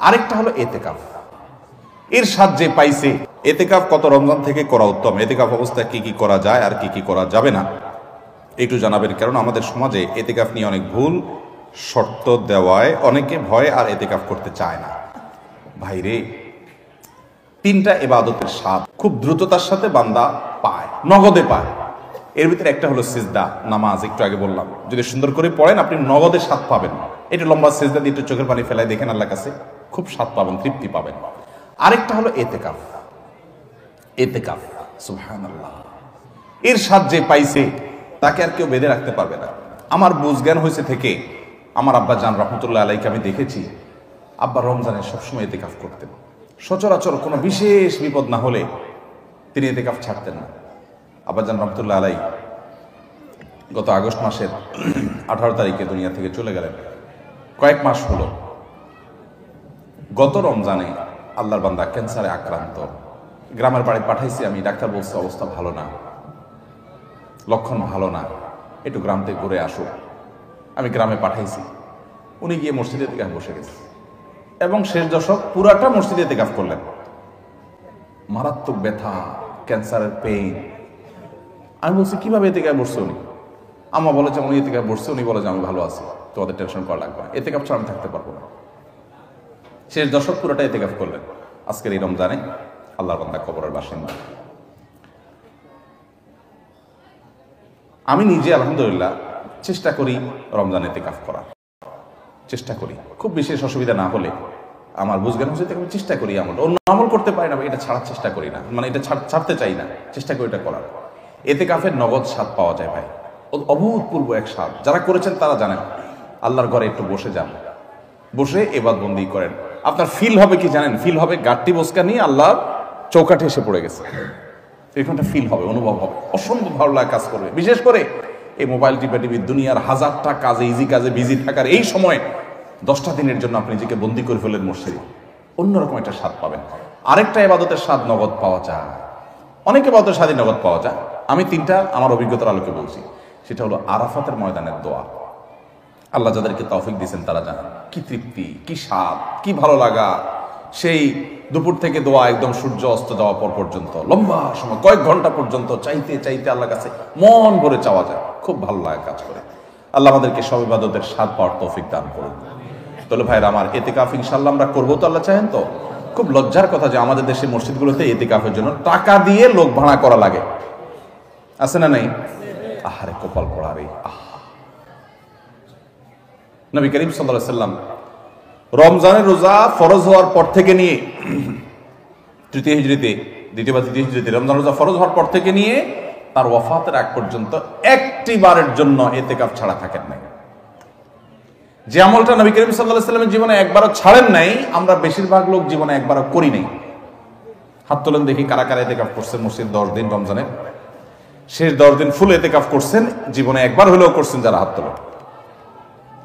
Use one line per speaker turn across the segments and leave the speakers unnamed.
আরেকটা হলো এতেকাফ। এর সাহায্যে পাইছে। এতেকাফ কত রমজান থেকে করা উত্তম, এতেকাফ অবস্থায় কি কি করা যায় আর কি কি করা যাবে না একটু জানাবেন। কারণ আমাদের সমাজে এতেকাফ নিয়ে অনেক ভুল শর্ত দেওয়ায় অনেকে ভয় আর এতেকাফ করতে চায় না। ভাইরে, তিনটা ইবাদতের স্বাদ খুব দ্রুততার সাথে বান্দা পায়, নগদে পায়। এর ভিতরে একটা হলো সিজদা, নামাজ। একটু আগে বললাম, যদি সুন্দর করে পড়েন আপনি নগদে স্বাদ পাবেন। একটু লম্বা সিজদা দিয়ে একটু চোখের পানি ফেলায় দেখেন আল্লাহর কাছে, খুব স্বাদ পাবেন, তৃপ্তি পাবেন। আরেকটা হলো এতেকাফ। এতেকাফ সুবহানাল্লাহ, এর সাহায্যে পাইছে তাকে আর কেউ বেঁধে রাখতে পারবে না। আমার বুঝ জ্ঞান হয়েছে থেকে আমার আব্বা জান রহমতুল্লাহ আলাইকে আমি দেখেছি, আব্বা রমজানে সবসময় এতেকাফ করতেন। সচরাচর কোনো বিশেষ বিপদ না হলে তিনি এতেকাফ ছাড়তেন না। আব্বা জান রহমতুল্লাহ আলাই গত আগস্ট মাসের 18 তারিখে দুনিয়া থেকে চলে গেলেন। কয়েক মাস হলো। গত রমজানে আল্লাহর বান্দা ক্যান্সারে আক্রান্ত। গ্রামের বাড়ি পাঠাইছি আমি, ডাক্তার বলছে অবস্থা ভালো না, লক্ষণ ভালো না, একটু গ্রাম থেকে ঘুরে আসো। আমি গ্রামে পাঠাইছি। উনি গিয়ে মসজিদে এতেকাফ বসে গেছে এবং শেষ দশক পুরাটা মসজিদে এতেকাফ করলেন। মারাত্মক ব্যথা, ক্যান্সারের পেইন। আমি বলছি কিভাবে এতেকাফ বসছে উনি? আম্মা বলে যে উনি এতেকাফ বসছে, উনি বলে যে আমি ভালো আছি, তোমাদের টেনশন করা লাগবে না, এতেকাফ ছাড়া আমি থাকতে পারবো না। শেষ দশক পুরোটা এতেকাফ করলেন। আজকের এই রমজানে আল্লাহর বান্দা কবরের বাসিন্দা। আমি নিজে আলহামদুলিল্লাহ চেষ্টা করি রমজানে এতেকাফ করার, চেষ্টা করি। খুব বিশেষ অসুবিধা না হলে আমার বুঝজ্ঞান হচ্ছে আমি চেষ্টা করি। আমল অন্য আমল করতে পারি না, এটা ছাড়ার চেষ্টা করি না, মানে এটা ছাড়তে চাই না, চেষ্টা করি এটা করার। এতেকাফের নগদ স্বাদ পাওয়া যায় ভাই, অভূতপূর্ব এক স্বাদ। যারা করেছেন তারা জানেন। আল্লাহর ঘরে একটু বসে যান, বসে ইবাদতবন্দি করেন। আপনার ফিল হবে কি জানেন? ফিল হবে গাট্টি বসকা নিয়ে আল্লাহর চৌকাঠে এসে পড়ে গেছে, এরকমটা ফিল হবে, অনুভব হবে, অসম্ভব ভালো লাগা কাজ করবে। বিশেষ করে এই মোবাইল টিপি দুনিয়ার হাজারটা কাজে, ইজি কাজে বিজি থাকার এই সময় 10টা দিনের জন্য আপনি নিজেকে বন্দি করে ফেলেন মসজিদে, অন্যরকম একটা স্বাদ পাবেন। আরেকটা ইবাদতের স্বাদ নগদ পাওয়া যায়, অনেক ইবাদতের স্বাদই নগদ পাওয়া যায়। আমি তিনটা আমার অভিজ্ঞতার আলোকে বলছি। সেটা হলো আরাফাতের ময়দানের দোয়া। আল্লাহ যাদেরকে তৌফিক দিয়েছেন তারা জানেন কি তৃপ্তি, কি স্বাদ, কি ভালো লাগা। সেই দুপুর থেকে দোয়া একদম সূর্য অস্ত যাওয়া পর পর্যন্ত লম্বা সময়, কয়েক ঘন্টা পর্যন্ত চাইতে চাইতে আল্লাহর কাছে মন ভরে চাওয়া যায়, খুব ভালো লাগা কাজ করে। আল্লাহ আমাদেরকে সব ইবাদতের স্বাদ পাওয়ার তৌফিক দান করুন। তাহলে ভাইরা আমার, এতেকাফ ইনশাআল্লাহ আমরা করবো তো? আল্লাহ চাহেন তো? খুব লজ্জার কথা যে আমাদের দেশের মসজিদগুলোতে এতেকাফের জন্য টাকা দিয়ে লোক ভাড়া করা লাগে, আছে না নাই? আহারে কপাল পড়া রে। নবী করিম সাল্লাল্লাহু আলাইহি সাল্লাম রমজানের রোজা ফরজ হওয়ার পর থেকে নিয়ে তৃতীয় হিজরিতে, দ্বিতীয় বা তৃতীয় হিজরিতে রমজান রোজা ফরজ হওয়ার পর থেকে নিয়ে তার ওয়াফাতের আগ পর্যন্ত একটি বারের জন্য এতেকাফ ছাড়া থাকেন নাই। যে আমলটা নবী করিম সাল্লাল্লাহু আলাইহি সাল্লামের জীবনে একবারও ছাড়েন নাই, আমরা বেশিরভাগ লোক জীবনে একবারও করি নাই। হাত তোলেন দেখি কারা কারা এতেকাফ করছেন মসজিদ 10 দিন রমজানের শেষ 10 দিন ফুল এতেকাফ করছেন, জীবনে একবার হলেও করছেন। যারা হাত তোলেন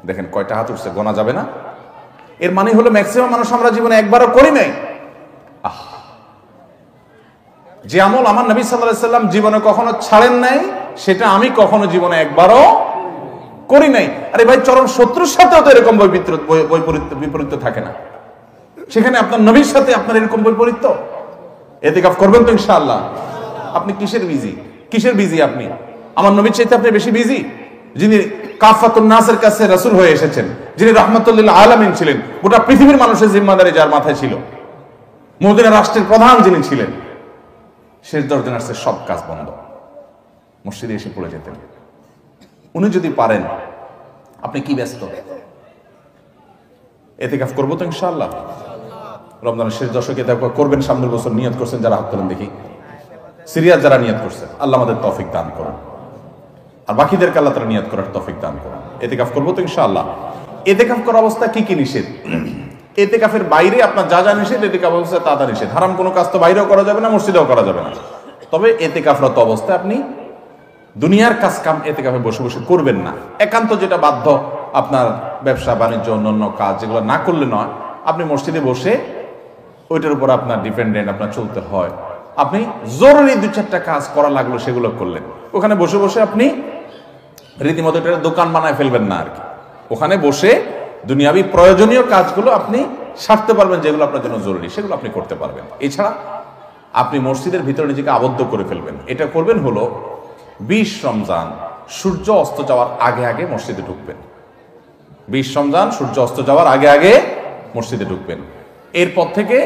দেখেন কয়টা হাত উঠছে, গোনা যাবে না। এর মানে হলো ম্যাক্সিমাম মানুষ আমরা জীবনে একবারও করি নাই। যে আমল আমার নবী সাল্লাল্লাহু আলাইহি সাল্লাম জীবনে কখনো ছাড়েন নাই, সেটা আমি কখনো জীবনে একবারও করি নাই। আরে ভাই, চরম শত্রুর সাথেও তো এরকম বিপরীত থাকে না, সেখানে আপনার নবীর সাথে আপনার এরকম বৈপরীত্য। এতেকাফ করবেন তো ইনশাআল্লাহ? আপনি কিসের বিজি? আপনি আমার নবীর চাইতে আপনি বেশি বিজি, যিনি কাফাতুন নাসের কাছে রাসূল হয়ে এসেছেন, যিনি রাহমাতুল লিল আলামিন ছিলেন, গোটা পৃথিবীর মানুষের জিম্মাদারি যার মাথায় ছিল, মদিনা রাষ্ট্রের প্রধান যিনি ছিলেন, শেষ 10 দিন আসছে সব কাজ বন্ধ, মসজিদে এসে পড়ে যেতেন। উনি যদি পারেন, আপনি কি ব্যস্ত? এতেকাফ করবো তো ইনশাআল্লাহ? রমজানের শেষ দশকে করবেন, সামনের বছর নিয়ত করছেন যারা হাত তোলেন দেখি, সিরিয়াস যারা নিয়ত করছেন, আল্লাহ আমাদের তৌফিক দান করুন, আর বাকিদেরকে আল্লাহ তাআলা নিয়ত করার তৌফিক দান করুন। এতেকাফ করবো তো ইনশাআল্লাহ? এতেকাফ করার অবস্থা কি কি নিষেধ? এতেকাফের বাইরে আপনার যা যা নিষেধ, এতেকাফ অবস্থায় তা নিষেধ। হারাম কোনো কাজ তো বাইরেও করা যাবে না, মসজিদেও করা যাবে না। তবে এতেকাফরত অবস্থায় আপনি দুনিয়ার কাজ কাম এতেকাফে বসে বসে করবেন না। একান্ত যেটা বাধ্য, আপনার ব্যবসা বাণিজ্য অন্যান্য কাজ যেগুলো না করলে নয়, আপনি মসজিদে বসে ওইটার উপর আপনার ডিপেন্ডেন্ট, আপনার চলতে হয়, আপনি জরুরি 2-4টা কাজ করা লাগলো সেগুলো করলেন। ওখানে বসে বসে আপনি রীতিমতো এটা দোকান বানায় ফেলবেন না আর কি। ওখানে বসে দুনিয়াবি প্রয়োজনীয় কাজগুলো আপনি সারতে পারবেন, যেগুলো আপনার জন্য জরুরি সেগুলো আপনি করতে পারবেন। এছাড়া আপনি মসজিদের ভিতরে নিজেকে আবদ্ধ করে ফেলবেন। এটা করবেন হলো 20 রমজান সূর্য অস্ত যাওয়ার আগে আগে মসজিদে ঢুকবেন। 20 রমজান সূর্য অস্ত যাওয়ার আগে আগে মসজিদে ঢুকবেন। এরপর থেকে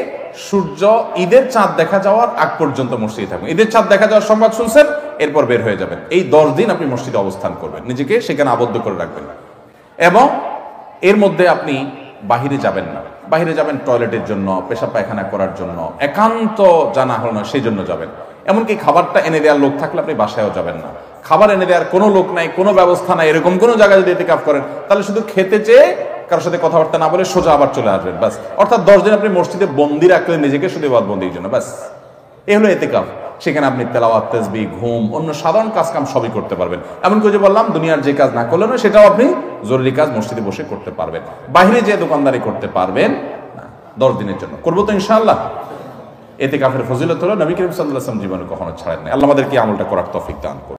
সূর্য ঈদের চাঁদ দেখা যাওয়ার আগ পর্যন্ত মসজিদে থাকবেন। ঈদের চাঁদ দেখা যাওয়ার সংবাদ শুনছেন, এরপর বের হয়ে যাবেন। এই 10 দিন আপনি মসজিদে অবস্থান করবেন, নিজেকে সেখানে আবদ্ধ করে রাখবেন এবং এর মধ্যে আপনি বাহিরে যাবেন না। বাহিরে যাবেন টয়লেটের জন্য, পেশাব পায়খানা করার জন্য, একান্ত জানা হলো না সেই জন্য যাবেন। এমনকি খাবারটা এনে দেওয়ার লোক থাকলে আপনি বাসায়ও যাবেন না। খাবার এনে দেওয়ার কোনো লোক নাই, কোনো ব্যবস্থা নাই, এরকম কোনো জায়গায় যদি ইতিকাফ করেন তাহলে শুধু খেতে চেয়ে কারোর সাথে কথাবার্তা না বলে সোজা আবার চলে আসবেন, ব্যাস। অর্থাৎ 10 দিন আপনি মসজিদে বন্দি রাখলেন নিজেকে, শুধু বন্দির জন্য, ব্যাস। এ হলো ইতিকাফ। সেখানে আপনি তেলাওয়াত, তাসবিহ, ঘুম, অন্য সাধারণ কাজ কাম সবই করতে পারবেন। এমনকি যে বললাম দুনিয়ার যে কাজ না করলেন সেটাও আপনি জরুরি কাজ মসজিদে বসে করতে পারবেন। বাইরে যে দোকানদারি করতে পারবেন না 10 দিনের জন্য। করবো তো ইনশাআল্লাহ। ইতিকাফের ফজিলত হলো নবী করিম সাল্লাল্লাহু আলাইহি ওয়াসাল্লাম জীবনে কখনো ছাড়েন না। আল্লাহ আমাদেরকে আমলটা করার তৌফিক দান করুন।